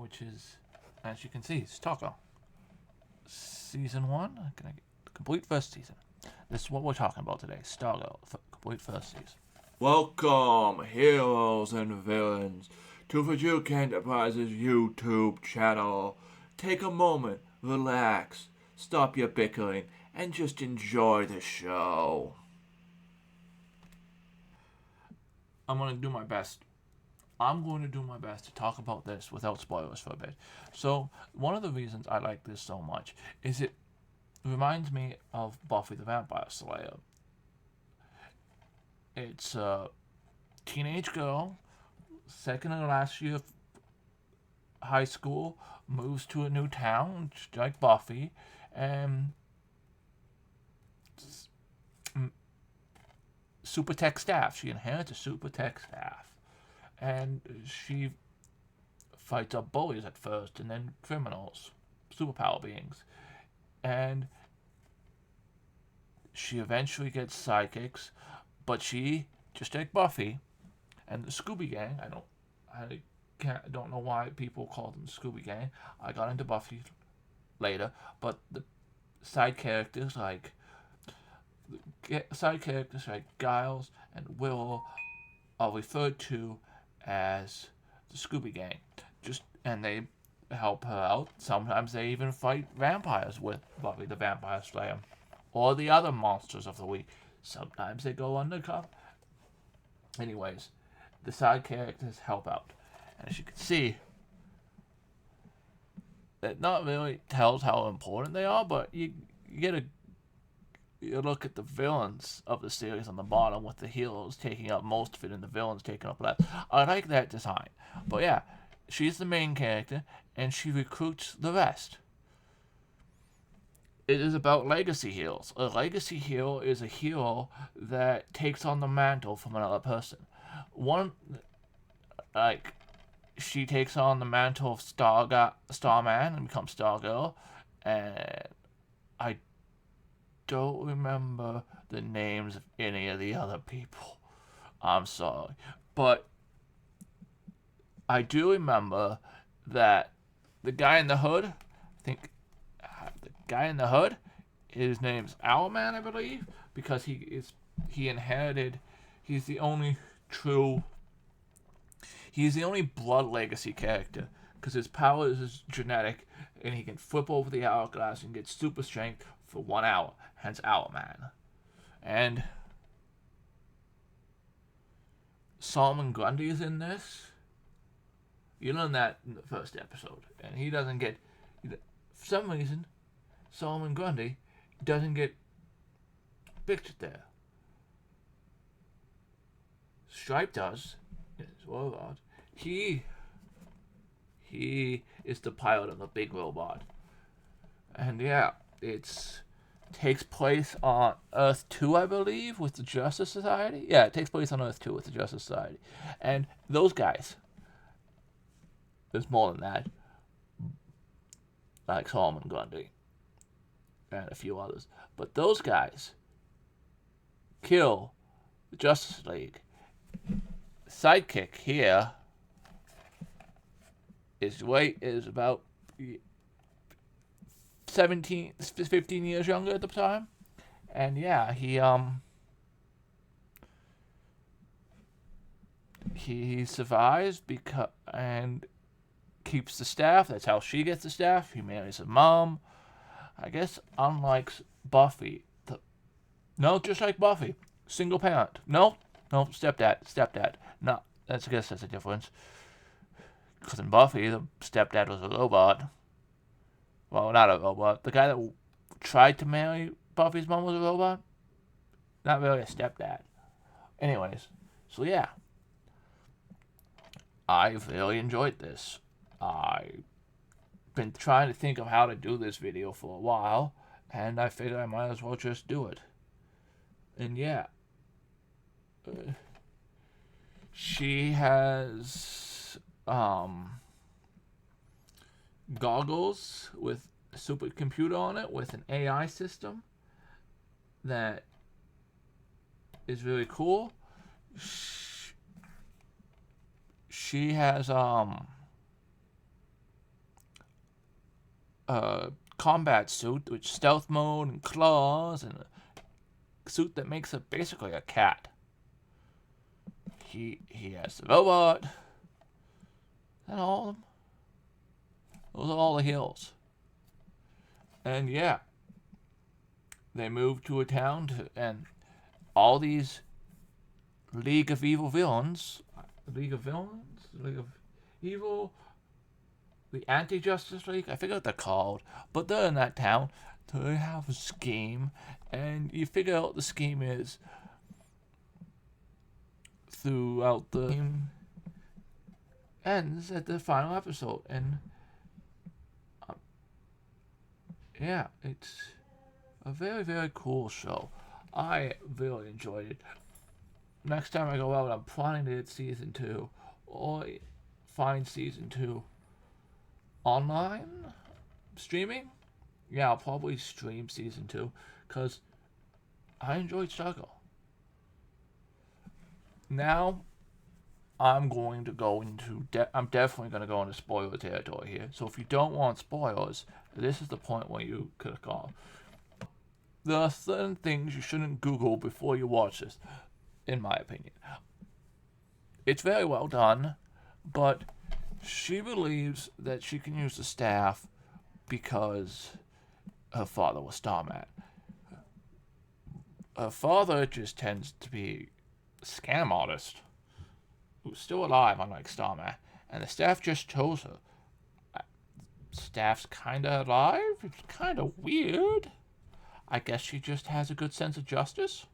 which is, as you can see, Stalker. Season 1, the complete first season. This is what we're talking about today, Stalker, complete first season. Welcome, heroes and villains, to Fjook Enterprises YouTube channel. Take a moment, relax, stop your bickering, and just enjoy the show. I'm going to do my best. I'm going to do my best to talk about this without spoilers for a bit. So, one of the reasons I like this so much is it reminds me of Buffy the Vampire Slayer. It's a teenage girl, second and last year of high school, moves to a new town, like Buffy, and super tech staff. She inherits a super tech staff. And she fights up bullies at first, and then criminals, superpower beings. And she eventually gets psychics, but she, just like Buffy, and the Scooby Gang, I don't know why people call them the Scooby Gang. I got into Buffy later, but the side characters like Giles and Willow are referred to as the Scooby Gang. And they help her out. Sometimes they even fight vampires with Buffy the Vampire Slayer, or the other monsters of the week. Sometimes they go undercover. Anyways, the side characters help out, and as you can see, it not really tells how important they are, but you get you look at the villains of the series on the bottom, with the heroes taking up most of it and the villains taking up less. I like that design. But yeah, she's the main character, and she recruits the rest. It is about legacy heroes. A legacy hero is a hero that takes on the mantle from another person. She takes on the mantle of Starman and becomes Stargirl, and I don't remember the names of any of the other people. I'm sorry. But I do remember that the guy in the hood, his name's Owlman, I believe, because he's the only blood legacy character, because his power is genetic, and he can flip over the hourglass and get super strength for 1 hour, hence Owlman. And Solomon Grundy is in this. You learn that in the first episode, and he doesn't get, for some reason, Solomon Grundy doesn't get pictured there. Stripe does. It's robot. He is the pilot of the big robot, and yeah, takes place on Earth 2, I believe, with the Justice Society. Yeah, it takes place on Earth 2 with the Justice Society. And those guys, there's more than that, like Solomon Grundy and a few others. But those guys kill the Justice League. Sidekick here is about 15 years younger at the time. And yeah, he survives and keeps the staff. That's how she gets the staff. He marries her mom. I guess unlike Buffy. Just like Buffy. Single parent. No, stepdad. No, I guess that's a difference. Because in Buffy, the stepdad was a robot. Well, not a robot. The guy that tried to marry Buffy's mom was a robot. Not really a stepdad. Anyways, so yeah. I've really enjoyed this. I've been trying to think of how to do this video for a while, and I figured I might as well just do it. And yeah. She has goggles with a supercomputer on it with an AI system that is really cool. She has combat suit with stealth mode and claws and a suit that makes it basically a cat. He has the robot and all of them. Those are all the heroes. And yeah, they moved to a town and all these League of Evil villains, League of Villains, League of Evil, the Anti-Justice League, I forget what they're called, but they're in that town. So they have a scheme, and you figure out what the scheme is throughout the game. Ends at the final episode, and yeah, it's a very, very cool show. I really enjoyed it. Next time I go out, I'm planning to get season 2 or find season 2 online streaming. Yeah, I'll probably stream season 2 because I enjoyed Stargirl. Now, I'm going to go into. I'm definitely going to go into spoiler territory here. So if you don't want spoilers, this is the point where you click off. There are certain things you shouldn't Google before you watch this, in my opinion. It's very well done, but she believes that she can use the staff because her father was Starman. Her father just tends to be a scam artist who's still alive, unlike Starman, and the staff just chose her. Staff's kinda alive? It's kinda weird. I guess she just has a good sense of justice.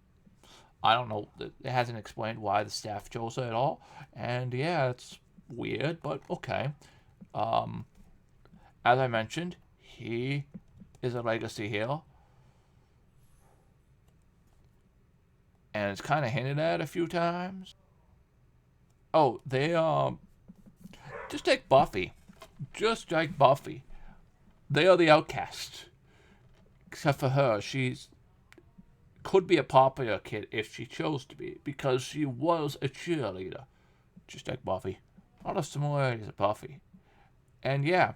I don't know. It hasn't explained why the staff chose her at all. And yeah, it's weird, but okay. As I mentioned, he is a legacy hero. And it's kind of hinted at a few times. Oh, they, just take Buffy. Just like Buffy. They are the outcasts. Except for her, she's could be a popular kid if she chose to be, because she was a cheerleader. Just like Buffy. A lot of similarities with Buffy. And yeah,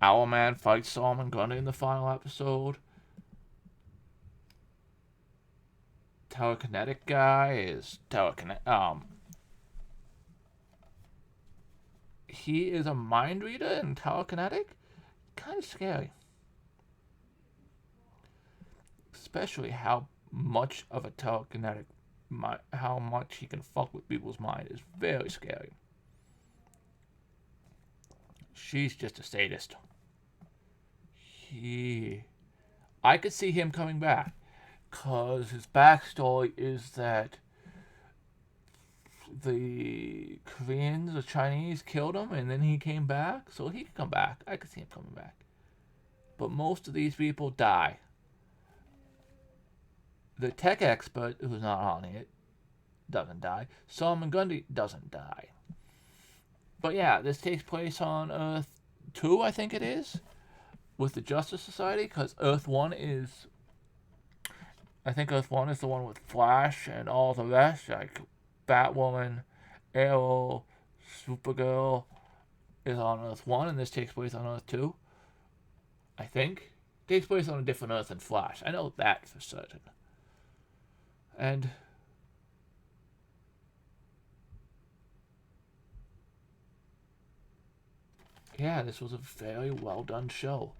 Owlman fights Solomon Grundy in the final episode. Telekinetic guy is he is a mind reader and telekinetic. Kind of scary. Especially how much of a telekinetic, how much he can fuck with people's mind is very scary. She's just a sadist. I could see him coming back, cause his backstory is that the Koreans or Chinese killed him, and then he came back, so he could come back. I could see him coming back. But most of these people die. The tech expert, who's not on it, doesn't die. Solomon Grundy doesn't die. But yeah, this takes place on Earth 2, I think it is, with the Justice Society, because Earth 1 is... I think Earth 1 is the one with Flash and all the rest, like Batwoman, Arrow, Supergirl is on Earth 1, and this takes place on Earth 2. I think. It takes place on a different Earth than Flash. I know that for certain. And yeah, this was a very well done show.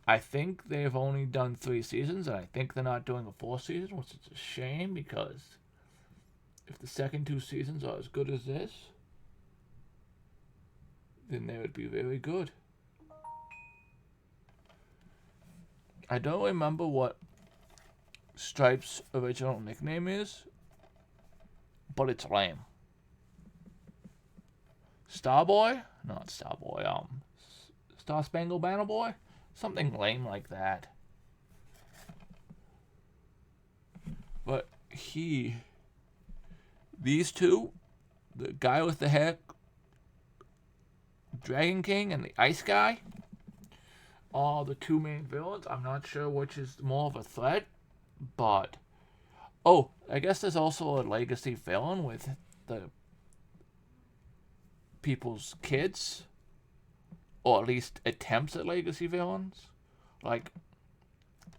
I think they've only done 3 seasons, and I think they're not doing a 4th season, which is a shame, because if the second 2 seasons are as good as this, then they would be very good. I don't remember what Stripe's original nickname is, but it's lame. Starboy? Not Starboy, Star Spangled Banner Boy? Something lame like that. But these two, the guy with the hair, Dragon King, and the Ice Guy, are the 2 main villains. I'm not sure which is more of a threat, but... Oh, I guess there's also a legacy villain with the people's kids, or at least attempts at legacy villains. Like,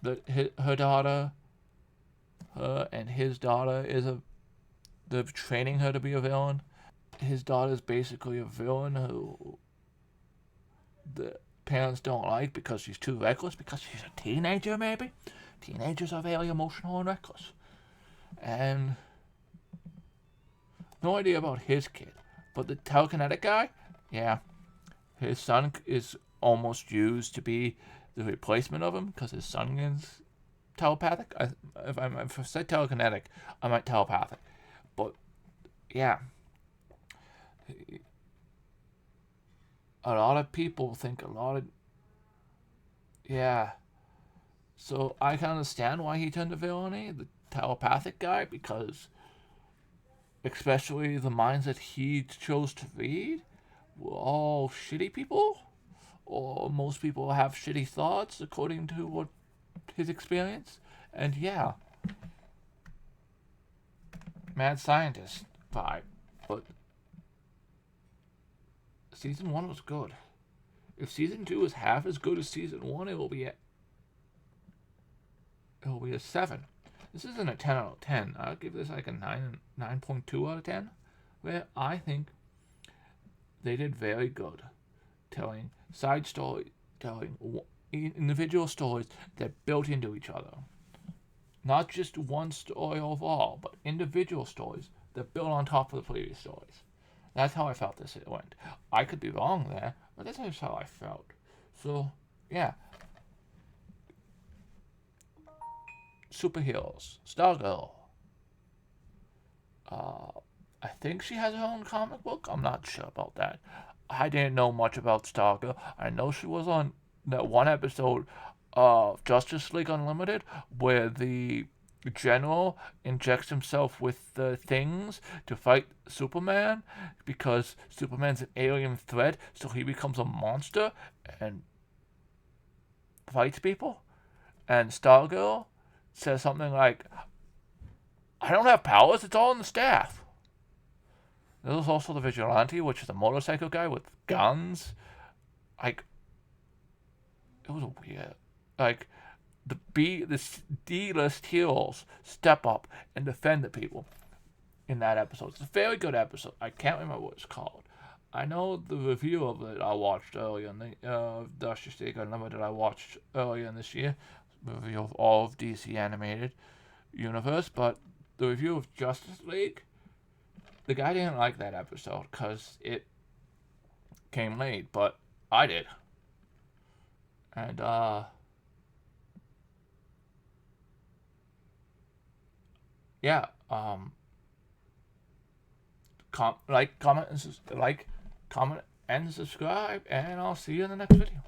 her daughter, her and his daughter they're training her to be a villain. His daughter's basically a villain who the parents don't like because she's too reckless, because she's a teenager, maybe. Teenagers are very emotional and reckless. And no idea about his kid. But the telekinetic guy, yeah, his son is almost used to be the replacement of him because his son is telepathic. If I said telekinetic, I meant telepathic. But yeah, a lot of people think yeah. So I can understand why he turned to villainy, the telepathic guy, because especially the minds that he chose to read were all shitty people, or most people have shitty thoughts according to what his experience. And yeah, mad scientist vibe. But season 1 was good. If season 2 is half as good as season 1, it will be a 7. This isn't a 10 out of 10. I'll give this like a 9.2 out of 10, where I think they did very good telling side story, telling individual stories that built into each other. Not just one story overall, but individual stories that built on top of the previous stories. That's how I felt this went. I could be wrong there, but that's just how I felt. So, yeah. Superheroes. Stargirl. I think she has her own comic book. I'm not sure about that. I didn't know much about Stargirl. I know she was on that one episode of Justice League Unlimited where the general injects himself with the things to fight Superman because Superman's an alien threat, so he becomes a monster and fights people. And Stargirl says something like, I don't have powers, it's all in the staff. There was also the Vigilante, which is a motorcycle guy with guns. Like, it was weird. Like, the D-list heroes step up and defend the people in that episode. It's a very good episode. I can't remember what it's called. I know the review of it I watched earlier in the Justice League Unlimited I watched earlier in this year. Review of all of DC animated universe, but the review of Justice League, the guy didn't like that episode because it came late, but I did. And yeah, comment, and subscribe, and I'll see you in the next video.